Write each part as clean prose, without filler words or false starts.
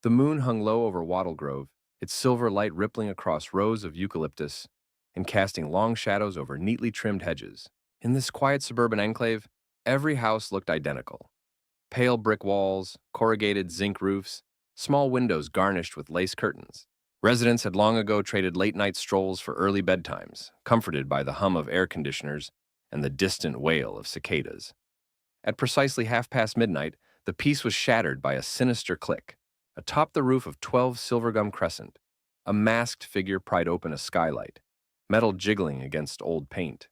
The moon hung low over Wattle Grove, its silver light rippling across rows of eucalyptus and casting long shadows over neatly trimmed hedges. In this quiet suburban enclave, every house looked identical. Pale brick walls, corrugated zinc roofs, small windows garnished with lace curtains. Residents had long ago traded late-night strolls for early bedtimes, comforted by the hum of air conditioners and the distant wail of cicadas. At precisely half past midnight, the peace was shattered by a sinister click. Atop the roof of 12 Silvergum Crescent, a masked figure pried open a skylight, metal jiggling against old paint.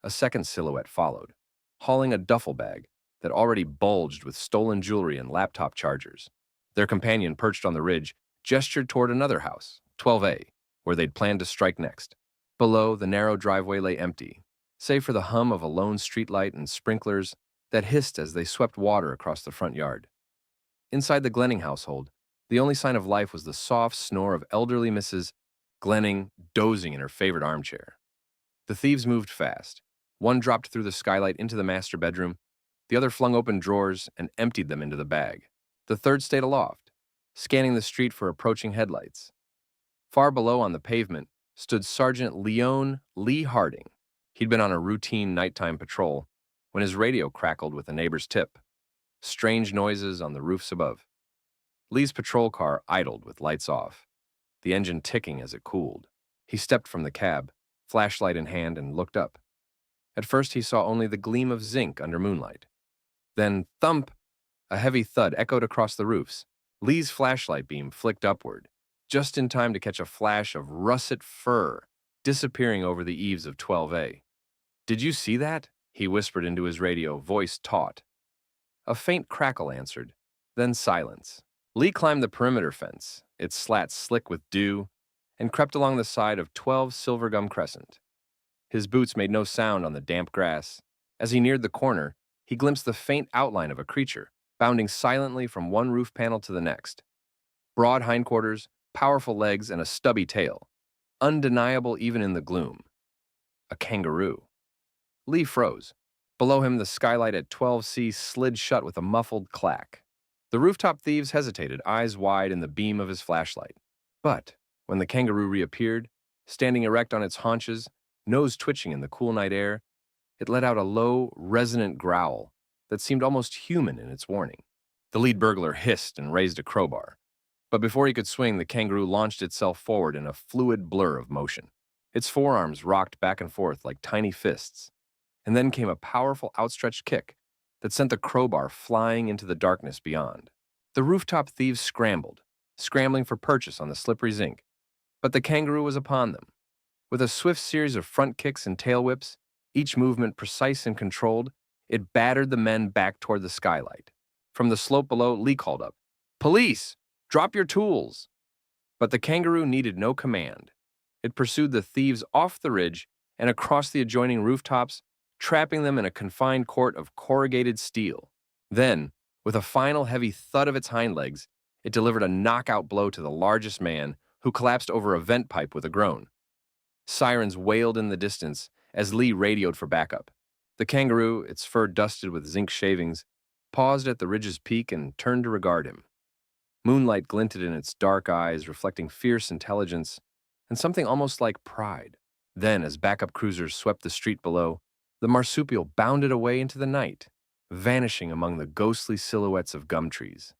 A second silhouette followed, hauling a duffel bag that already bulged with stolen jewelry and laptop chargers. Their companion, perched on the ridge, gestured toward another house, 12A, where they'd planned to strike next. Below, the narrow driveway lay empty, save for the hum of a lone streetlight and sprinklers that hissed as they swept water across the front yard. Inside the Glenning household, the only sign of life was the soft snore of elderly Mrs. Glenning dozing in her favorite armchair. The thieves moved fast. One dropped through the skylight into the master bedroom, the other flung open drawers and emptied them into the bag. The third stayed aloft, scanning the street for approaching headlights. Far below on the pavement stood Sergeant Leon Lee Harding. He'd been on a routine nighttime patrol when his radio crackled with a neighbor's tip. Strange noises on the roofs above. Lee's patrol car idled with lights off, the engine ticking as it cooled. He stepped from the cab, flashlight in hand, and looked up. At first he saw only the gleam of zinc under moonlight. Then, thump! A heavy thud echoed across the roofs. Lee's flashlight beam flicked upward, just in time to catch a flash of russet fur disappearing over the eaves of 12A. "Did you see that?" he whispered into his radio, voice taut. A faint crackle answered, then silence. Lee climbed the perimeter fence, its slats slick with dew, and crept along the side of 12 Silvergum Crescent. His boots made no sound on the damp grass. As he neared the corner, he glimpsed the faint outline of a creature, bounding silently from one roof panel to the next. Broad hindquarters, powerful legs, and a stubby tail. Undeniable even in the gloom. A kangaroo. Lee froze. Below him, the skylight at 12C slid shut with a muffled clack. The rooftop thieves hesitated, eyes wide in the beam of his flashlight. But when the kangaroo reappeared, standing erect on its haunches, nose twitching in the cool night air, it let out a low, resonant growl that seemed almost human in its warning. The lead burglar hissed and raised a crowbar. But before he could swing, the kangaroo launched itself forward in a fluid blur of motion. Its forearms rocked back and forth like tiny fists. And then came a powerful outstretched kick that sent the crowbar flying into the darkness beyond. The rooftop thieves scrambled, scrambling for purchase on the slippery zinc, but the kangaroo was upon them. With a swift series of front kicks and tail whips, each movement precise and controlled, it battered the men back toward the skylight. From the slope below, Lee called up, "Police! Drop your tools!" But the kangaroo needed no command. It pursued the thieves off the ridge and across the adjoining rooftops, trapping them in a confined court of corrugated steel. Then, with a final heavy thud of its hind legs, it delivered a knockout blow to the largest man, who collapsed over a vent pipe with a groan. Sirens wailed in the distance as Lee radioed for backup. The kangaroo, its fur dusted with zinc shavings, paused at the ridge's peak and turned to regard him. Moonlight glinted in its dark eyes, reflecting fierce intelligence and something almost like pride. Then, as backup cruisers swept the street below, the Marsupial bounded away into the night, vanishing among the ghostly silhouettes of gum trees.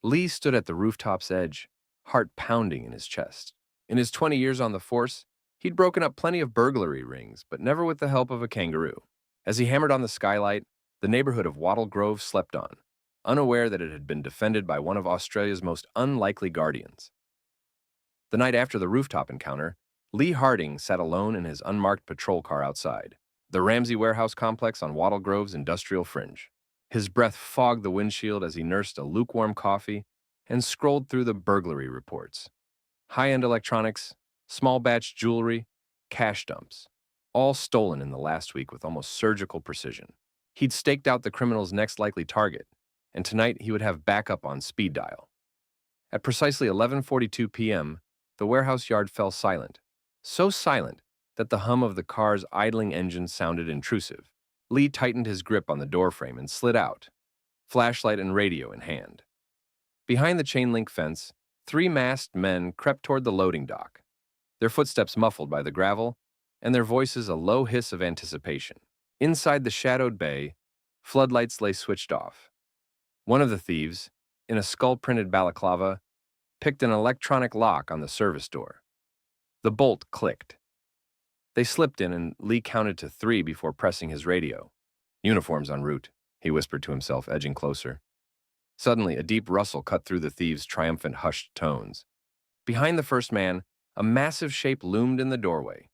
Lee stood at the rooftop's edge, heart pounding in his chest. In his 20 years on the force, he'd broken up plenty of burglary rings, but never with the help of a kangaroo. As he hammered on the skylight, the neighborhood of Wattle Grove slept on, unaware that it had been defended by one of Australia's most unlikely guardians. The night after the rooftop encounter, Lee Harding sat alone in his unmarked patrol car outside the Ramsey warehouse complex on Wattle Grove's industrial fringe. His breath fogged the windshield as he nursed a lukewarm coffee and scrolled through the burglary reports. High-end electronics, small-batch jewelry, cash dumps, all stolen in the last week with almost surgical precision. He'd staked out the criminal's next likely target, and tonight he would have backup on speed dial. At precisely 11:42 p.m., the warehouse yard fell silent, so silent that the hum of the car's idling engine sounded intrusive. Lee tightened his grip on the doorframe and slid out, flashlight and radio in hand. Behind the chain link fence, three masked men crept toward the loading dock, their footsteps muffled by the gravel, and their voices a low hiss of anticipation. Inside the shadowed bay, floodlights lay switched off. One of the thieves, in a skull-printed balaclava, picked an electronic lock on the service door. The bolt clicked. They slipped in, and Lee counted to 3 before pressing his radio. "Uniforms en route," he whispered to himself, edging closer. Suddenly, a deep rustle cut through the thieves' triumphant, hushed tones. Behind the first man, a massive shape loomed in the doorway.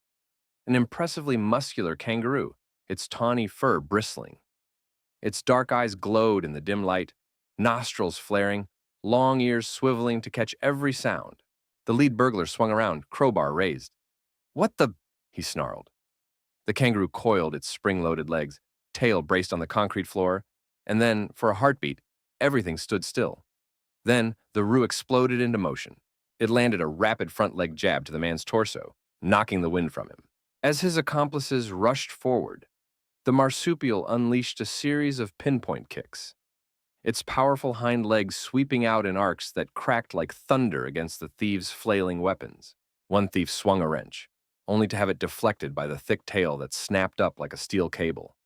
An impressively muscular kangaroo, its tawny fur bristling. Its dark eyes glowed in the dim light, nostrils flaring, long ears swiveling to catch every sound. The lead burglar swung around, crowbar raised. "What the—" he snarled. The kangaroo coiled its spring-loaded legs, tail braced on the concrete floor, and then, for a heartbeat, everything stood still. Then, the roo exploded into motion. It landed a rapid front leg jab to the man's torso, knocking the wind from him. As his accomplices rushed forward, the Marsupial unleashed a series of pinpoint kicks, its powerful hind legs sweeping out in arcs that cracked like thunder against the thieves' flailing weapons. One thief swung a wrench, only to have it deflected by the thick tail that snapped up like a steel cable.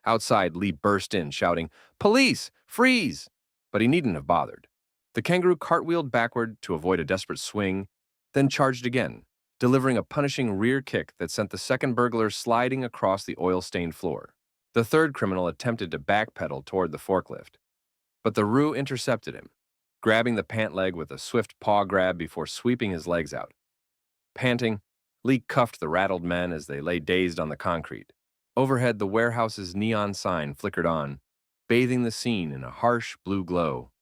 Outside, Lee burst in, shouting, "Police! Freeze!" But he needn't have bothered. The kangaroo cartwheeled backward to avoid a desperate swing, then charged again, delivering a punishing rear kick that sent the second burglar sliding across the oil-stained floor. The third criminal attempted to backpedal toward the forklift, but the roo intercepted him, grabbing the pant leg with a swift paw grab before sweeping his legs out. Panting, Lee cuffed the rattled men as they lay dazed on the concrete. Overhead, the warehouse's neon sign flickered on, bathing the scene in a harsh blue glow.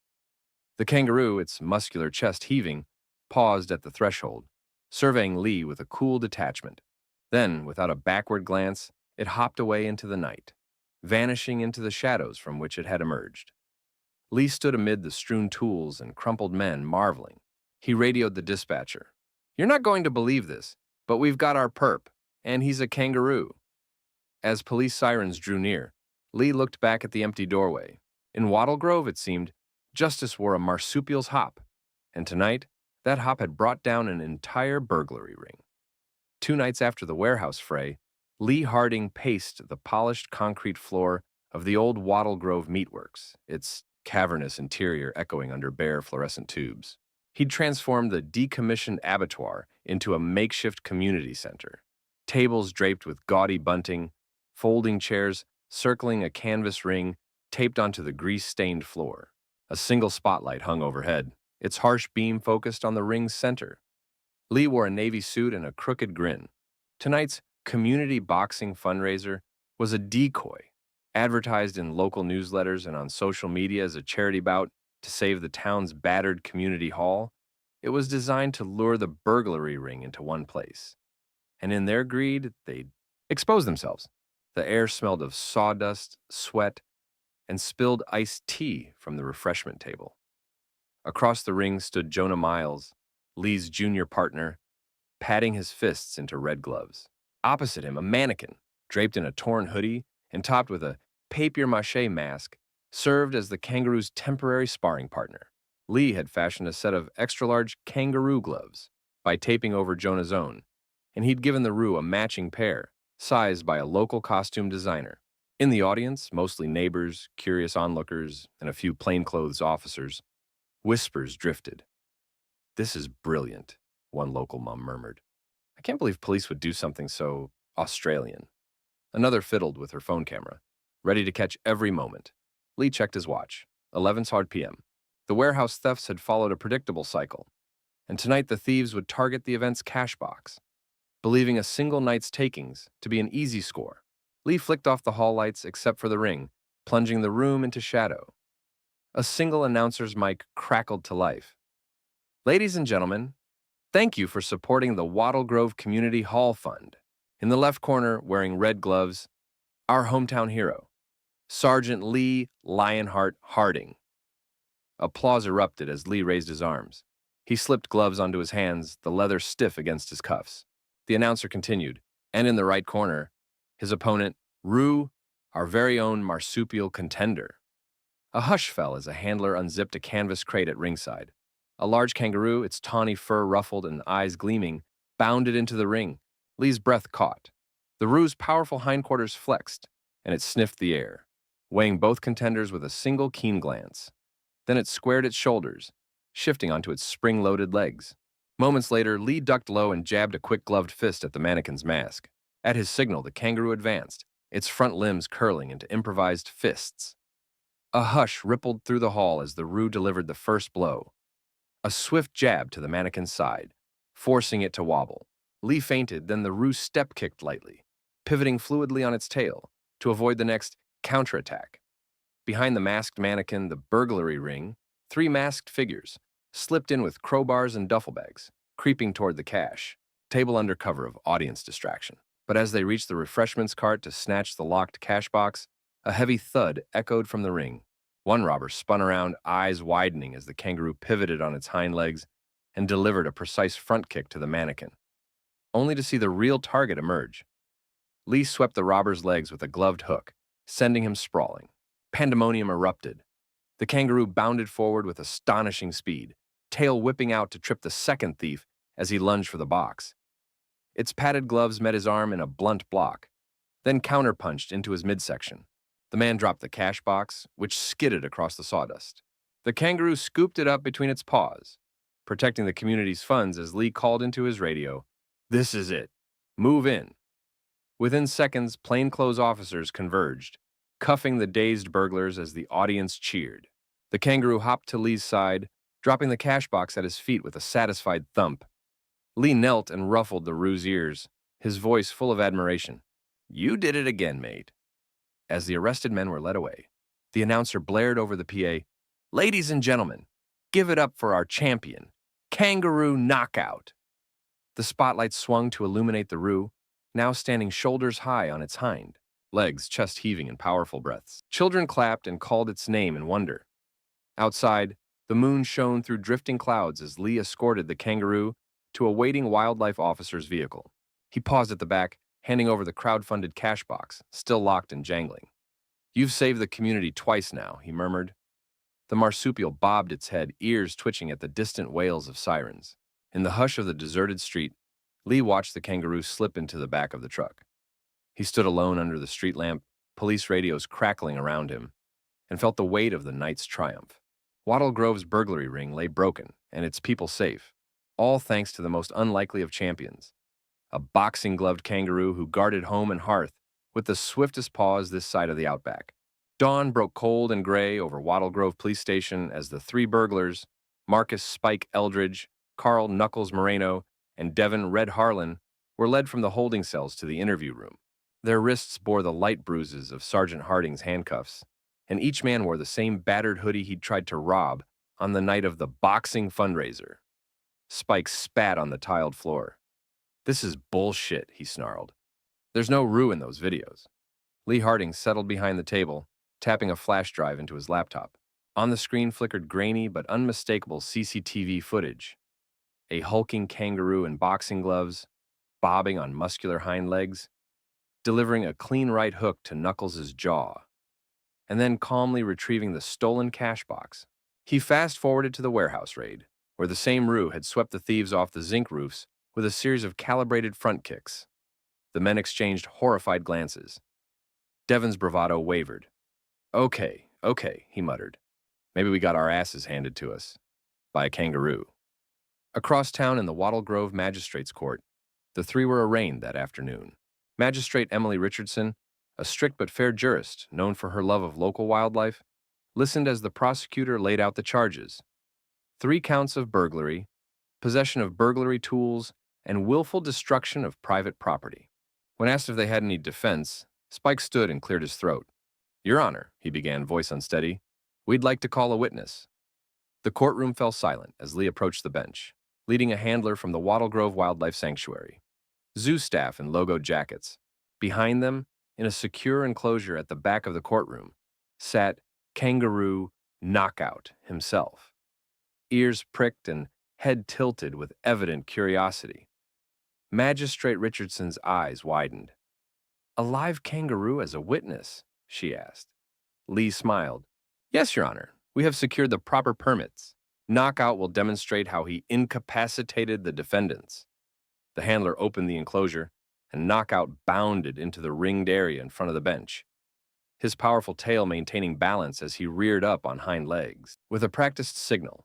The kangaroo, its muscular chest heaving, paused at the threshold, surveying Lee with a cool detachment. Then, without a backward glance, it hopped away into the night, vanishing into the shadows from which it had emerged. Lee stood amid the strewn tools and crumpled men, marveling. He radioed the dispatcher. "You're not going to believe this, but we've got our perp, and he's a kangaroo." As police sirens drew near, Lee looked back at the empty doorway. In Wattle Grove, it seemed, justice wore a marsupial's hop, and tonight, that hop had brought down an entire burglary ring. 2 nights after the warehouse fray, Lee Harding paced the polished concrete floor of the old Wattle Grove meatworks, its cavernous interior echoing under bare fluorescent tubes. He'd transformed the decommissioned abattoir into a makeshift community center. Tables draped with gaudy bunting, folding chairs circling a canvas ring taped onto the grease-stained floor. A single spotlight hung overhead, its harsh beam focused on the ring's center. Lee wore a navy suit and a crooked grin. Tonight's community boxing fundraiser was a decoy, advertised in local newsletters and on social media as a charity bout to save the town's battered community hall. It was designed to lure the burglary ring into one place. And in their greed, they'd expose themselves. The air smelled of sawdust, sweat, and spilled iced tea from the refreshment table. Across the ring stood Jonah Miles, Lee's junior partner, patting his fists into red gloves. Opposite him, a mannequin, draped in a torn hoodie and topped with a papier-mâché mask, served as the kangaroo's temporary sparring partner. Lee had fashioned a set of extra-large kangaroo gloves by taping over Jonah's own, and he'd given the roo a matching pair, sized by a local costume designer. In the audience, mostly neighbors, curious onlookers, and a few plainclothes officers, whispers drifted. "This is brilliant," one local mom murmured. "I can't believe police would do something so Australian." Another fiddled with her phone camera, ready to catch every moment. Lee checked his watch. 11's hard p.m. The warehouse thefts had followed a predictable cycle, and tonight the thieves would target the event's cash box, believing a single night's takings to be an easy score. Lee flicked off the hall lights except for the ring, plunging the room into shadow. A single announcer's mic crackled to life. "Ladies and gentlemen, thank you for supporting the Wattle Grove Community Hall Fund." In the left corner, wearing red gloves, our hometown hero, Sergeant Lee Lionheart Harding. Applause erupted as Lee raised his arms. He slipped gloves onto his hands, the leather stiff against his cuffs. The announcer continued, and in the right corner, his opponent, Roo, our very own marsupial contender. A hush fell as a handler unzipped a canvas crate at ringside. A large kangaroo, its tawny fur ruffled and eyes gleaming, bounded into the ring. Lee's breath caught. The roo's powerful hindquarters flexed, and it sniffed the air, weighing both contenders with a single keen glance. Then it squared its shoulders, shifting onto its spring-loaded legs. Moments later, Lee ducked low and jabbed a quick gloved fist at the mannequin's mask. At his signal, the kangaroo advanced, its front limbs curling into improvised fists. A hush rippled through the hall as the Roo delivered the first blow. A swift jab to the mannequin's side, forcing it to wobble. Lee feinted, then the Roo step-kicked lightly, pivoting fluidly on its tail to avoid the next counterattack. Behind the masked mannequin, the burglary ring, three masked figures slipped in with crowbars and duffel bags, creeping toward the cash table under cover of audience distraction. But as they reached the refreshments cart to snatch the locked cash box, a heavy thud echoed from the ring. One robber spun around, eyes widening as the kangaroo pivoted on its hind legs and delivered a precise front kick to the mannequin, only to see the real target emerge. Lee swept the robber's legs with a gloved hook, sending him sprawling. Pandemonium erupted. The kangaroo bounded forward with astonishing speed, tail whipping out to trip the second thief as he lunged for the box. Its padded gloves met his arm in a blunt block, then counterpunched into his midsection. The man dropped the cash box, which skidded across the sawdust. The kangaroo scooped it up between its paws, protecting the community's funds as Lee called into his radio, "This is it. Move in." Within seconds, plainclothes officers converged, cuffing the dazed burglars as the audience cheered. The kangaroo hopped to Lee's side, dropping the cash box at his feet with a satisfied thump. Lee knelt and ruffled the Roo's ears, his voice full of admiration. "You did it again, mate." As the arrested men were led away, the announcer blared over the PA, "Ladies and gentlemen, give it up for our champion, Kangaroo Knockout." The spotlight swung to illuminate the Roo, now standing shoulders high on its hind legs, chest heaving in powerful breaths. Children clapped and called its name in wonder. Outside, the moon shone through drifting clouds as Lee escorted the kangaroo to a waiting wildlife officer's vehicle. He paused at the back, handing over the crowd-funded cash box, still locked and jangling. "You've saved the community twice now," he murmured. The marsupial bobbed its head, ears twitching at the distant wails of sirens. In the hush of the deserted street, Lee watched the kangaroo slip into the back of the truck. He stood alone under the street lamp, police radios crackling around him, and felt the weight of the night's triumph. Wattle Grove's burglary ring lay broken, and its people safe, all thanks to the most unlikely of champions, a boxing-gloved kangaroo who guarded home and hearth with the swiftest paws this side of the outback. Dawn broke cold and gray over Wattle Grove Police Station as the three burglars, Marcus Spike Eldridge, Carl Knuckles Moreno, and Devin Red Harlan, were led from the holding cells to the interview room. Their wrists bore the light bruises of Sergeant Harding's handcuffs, and each man wore the same battered hoodie he'd tried to rob on the night of the boxing fundraiser. Spike spat on the tiled floor. "This is bullshit," he snarled. "There's no Roo in those videos." Lee Harding settled behind the table, tapping a flash drive into his laptop. On the screen flickered grainy but unmistakable CCTV footage. A hulking kangaroo in boxing gloves, bobbing on muscular hind legs, delivering a clean right hook to Knuckles' jaw, and then calmly retrieving the stolen cash box. He fast-forwarded to the warehouse raid, where the same Roo had swept the thieves off the zinc roofs with a series of calibrated front kicks. The men exchanged horrified glances. Devin's bravado wavered. Okay, he muttered. "Maybe we got our asses handed to us by a kangaroo." Across town in the Wattle Grove Magistrates Court, the three were arraigned that afternoon. Magistrate Emily Richardson, a strict but fair jurist known for her love of local wildlife, listened as the prosecutor laid out the charges. 3 counts of burglary, possession of burglary tools, and willful destruction of private property. When asked if they had any defense, Spike stood and cleared his throat. "Your Honor," he began, voice unsteady, "we'd like to call a witness." The courtroom fell silent as Lee approached the bench, leading a handler from the Wattle Grove Wildlife Sanctuary. Zoo staff in logoed jackets. Behind them, in a secure enclosure at the back of the courtroom, sat Kangaroo Knockout himself, ears pricked and head tilted with evident curiosity. Magistrate Richardson's eyes widened. "A live kangaroo as a witness?" she asked. Lee smiled. Yes, Your Honor. We have secured the proper permits. Knockout will demonstrate how he incapacitated the defendants. The handler opened the enclosure, and Knockout bounded into the ringed area in front of the bench, his powerful tail maintaining balance as he reared up on hind legs. With a practiced signal,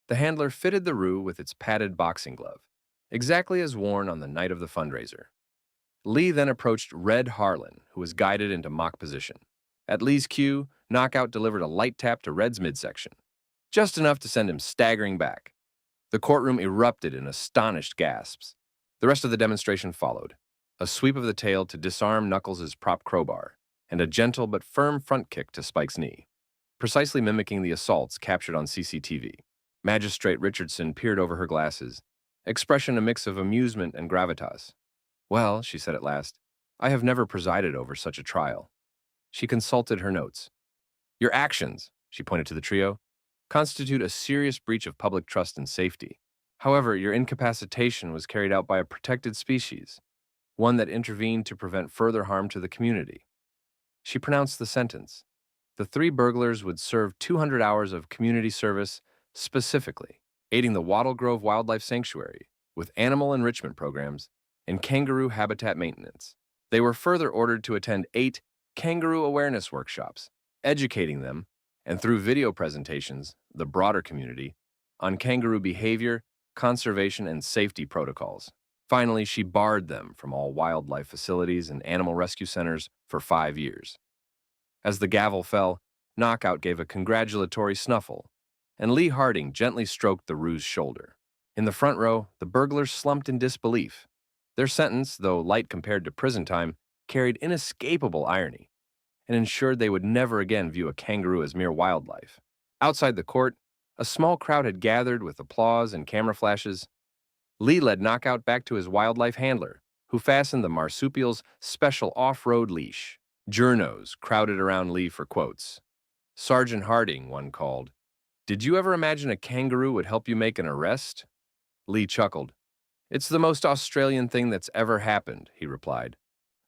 the handler fitted the Roo with its padded boxing glove, exactly as worn on the night of the fundraiser. Lee then approached Red Harlan, who was guided into mock position. At Lee's cue, Knockout delivered a light tap to Red's midsection, just enough to send him staggering back. The courtroom erupted in astonished gasps. The rest of the demonstration followed. A sweep of the tail to disarm Knuckles' prop crowbar, and a gentle but firm front kick to Spike's knee, precisely mimicking the assaults captured on CCTV. Magistrate Richardson peered over her glasses, expression a mix of amusement and gravitas. Well, she said at last, I have never presided over such a trial. She consulted her notes. Your actions, she pointed to the trio, constitute a serious breach of public trust and safety. However, your incapacitation was carried out by a protected species, one that intervened to prevent further harm to the community. She pronounced the sentence. The 3 burglars would serve 200 hours of community service, specifically aiding the Wattle Grove Wildlife Sanctuary with animal enrichment programs and kangaroo habitat maintenance. They were further ordered to attend 8 kangaroo awareness workshops, educating them, and through video presentations, the broader community, on kangaroo behavior, conservation, and safety protocols. Finally, she barred them from all wildlife facilities and animal rescue centers for 5 years. As the gavel fell, Knockout gave a congratulatory snuffle, and Lee Harding gently stroked the Roo's shoulder. In the front row, the burglars slumped in disbelief. Their sentence, though light compared to prison time, carried inescapable irony and ensured they would never again view a kangaroo as mere wildlife. Outside the court, a small crowd had gathered with applause and camera flashes. Lee led Knockout back to his wildlife handler, who fastened the Marsupial's special off-road leash. Journos crowded around Lee for quotes. Sergeant Harding, one called, "Did you ever imagine a kangaroo would help you make an arrest?" Lee chuckled. "It's the most Australian thing that's ever happened," he replied.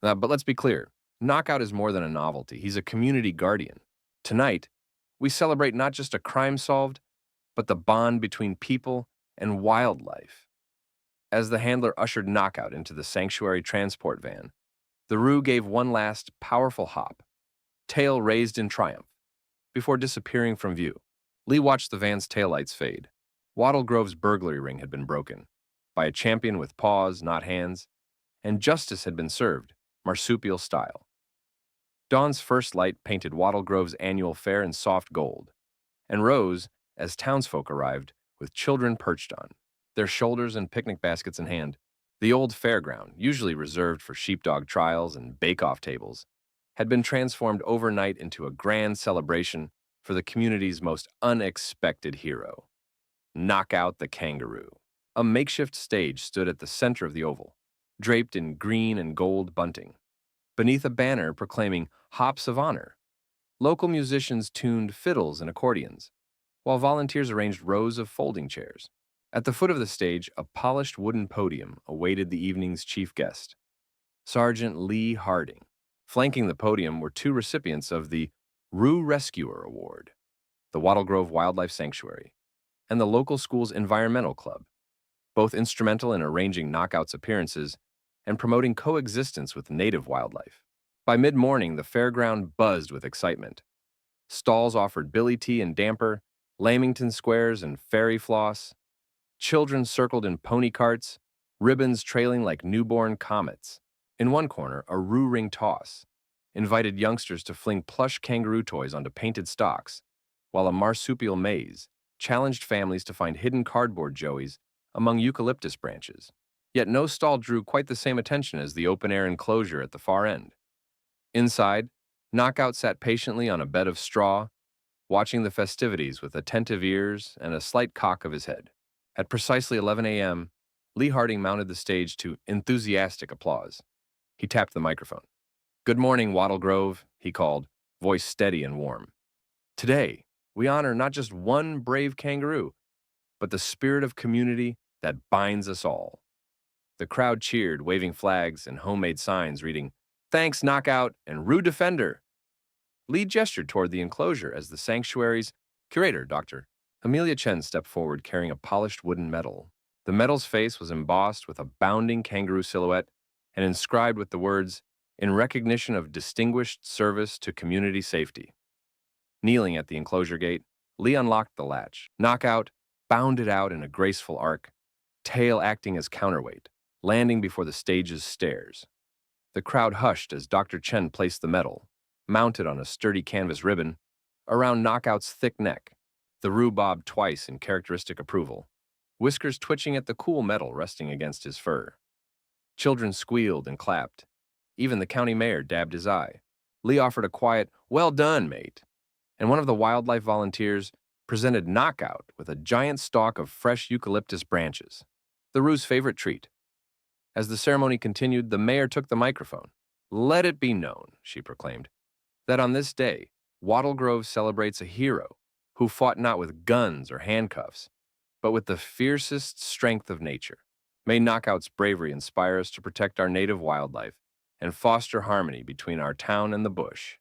But let's be clear. Knockout is more than a novelty. He's a community guardian. Tonight, we celebrate not just a crime solved, but the bond between people and wildlife. As the handler ushered Knockout into the sanctuary transport van, the Roo gave one last powerful hop, tail raised in triumph, before disappearing from view. Lee watched the van's taillights fade. Wattle Grove's burglary ring had been broken by a champion with paws, not hands, and justice had been served, Marsupial style. Dawn's first light painted Wattle Grove's annual fair in soft gold, and rose as townsfolk arrived with children perched on, their shoulders and picnic baskets in hand. The old fairground, usually reserved for sheepdog trials and bake-off tables, had been transformed overnight into a grand celebration for the community's most unexpected hero, Knockout the Kangaroo. A makeshift stage stood at the center of the oval, draped in green and gold bunting. Beneath a banner proclaiming Hops of Honor, local musicians tuned fiddles and accordions, while volunteers arranged rows of folding chairs. At the foot of the stage, a polished wooden podium awaited the evening's chief guest, Sergeant Lee Harding. Flanking the podium were 2 recipients of the Roo Rescuer Award, the Wattle Grove Wildlife Sanctuary, and the local school's environmental club, both instrumental in arranging Knockout's appearances and promoting coexistence with native wildlife. By mid-morning, the fairground buzzed with excitement. Stalls offered billy tea and damper, lamington squares and fairy floss. Children circled in pony carts, ribbons trailing like newborn comets. In one corner, a Roo ring toss invited youngsters to fling plush kangaroo toys onto painted stalks, while a marsupial maze challenged families to find hidden cardboard joeys among eucalyptus branches. Yet no stall drew quite the same attention as the open-air enclosure at the far end. Inside, Knockout sat patiently on a bed of straw, watching the festivities with attentive ears and a slight cock of his head. At precisely 11 a.m., Lee Harding mounted the stage to enthusiastic applause. He tapped the microphone. "Good morning, Wattle Grove," he called, voice steady and warm. "Today, we honor not just one brave kangaroo, but the spirit of community that binds us all." The crowd cheered, waving flags and homemade signs reading, "Thanks, Knockout," and "Roo Defender." Lee gestured toward the enclosure as the sanctuary's curator, Dr. Amelia Chen, stepped forward carrying a polished wooden medal. The medal's face was embossed with a bounding kangaroo silhouette and inscribed with the words, "In recognition of distinguished service to community safety." Kneeling at the enclosure gate, Lee unlocked the latch. Knockout bounded out in a graceful arc, tail acting as counterweight, landing before the stage's stairs. The crowd hushed as Dr. Chen placed the medal, mounted on a sturdy canvas ribbon, around Knockout's thick neck. The Roo bobbed twice in characteristic approval, whiskers twitching at the cool metal resting against his fur. Children squealed and clapped. Even the county mayor dabbed his eye. Lee offered a quiet, "Well done, mate," and one of the wildlife volunteers presented Knockout with a giant stalk of fresh eucalyptus branches, the Roo's favorite treat. As the ceremony continued, the mayor took the microphone. "Let it be known," she proclaimed, "that on this day, Wattle Grove celebrates a hero who fought not with guns or handcuffs, but with the fiercest strength of nature. May Knockout's bravery inspire us to protect our native wildlife and foster harmony between our town and the bush."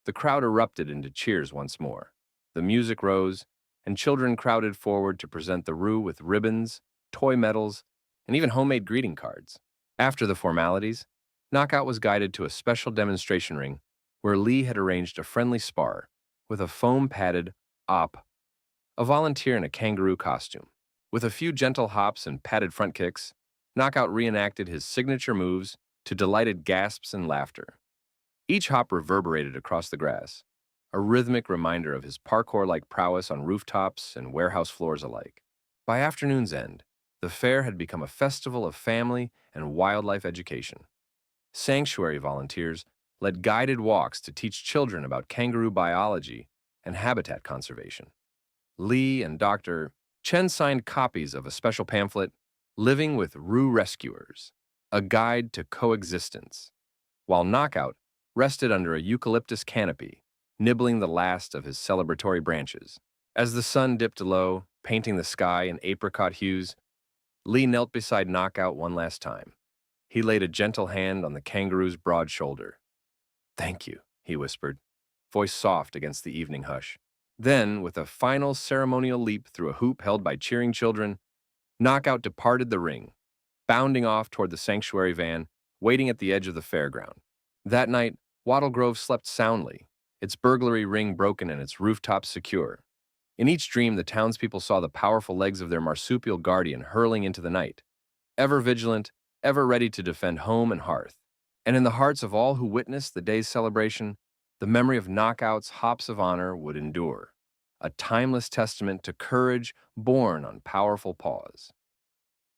The crowd erupted into cheers once more. The music rose, and children crowded forward to present the Roo with ribbons, toy medals, and even homemade greeting cards. After the formalities, Knockout was guided to a special demonstration ring where Lee had arranged a friendly spar with a foam-padded op, a volunteer in a kangaroo costume. With a few gentle hops and padded front kicks, Knockout reenacted his signature moves to delighted gasps and laughter. Each hop reverberated across the grass, a rhythmic reminder of his parkour-like prowess on rooftops and warehouse floors alike. By afternoon's end, the fair had become a festival of family and wildlife education. Sanctuary volunteers led guided walks to teach children about kangaroo biology and habitat conservation. Lee and Dr. Chen signed copies of a special pamphlet, "Living with Roo Rescuers, a Guide to Coexistence," while Knockout rested under a eucalyptus canopy, nibbling the last of his celebratory branches. As the sun dipped low, painting the sky in apricot hues, Lee knelt beside Knockout one last time. He laid a gentle hand on the kangaroo's broad shoulder. "Thank you," he whispered, voice soft against the evening hush. Then, with a final ceremonial leap through a hoop held by cheering children, Knockout departed the ring, bounding off toward the sanctuary van, waiting at the edge of the fairground. That night, Wattle Grove slept soundly, its burglary ring broken and its rooftops secure. In each dream, the townspeople saw the powerful legs of their marsupial guardian hurling into the night, ever vigilant, ever ready to defend home and hearth. And in the hearts of all who witnessed the day's celebration, the memory of Knockout's hops of honor would endure, a timeless testament to courage born on powerful paws.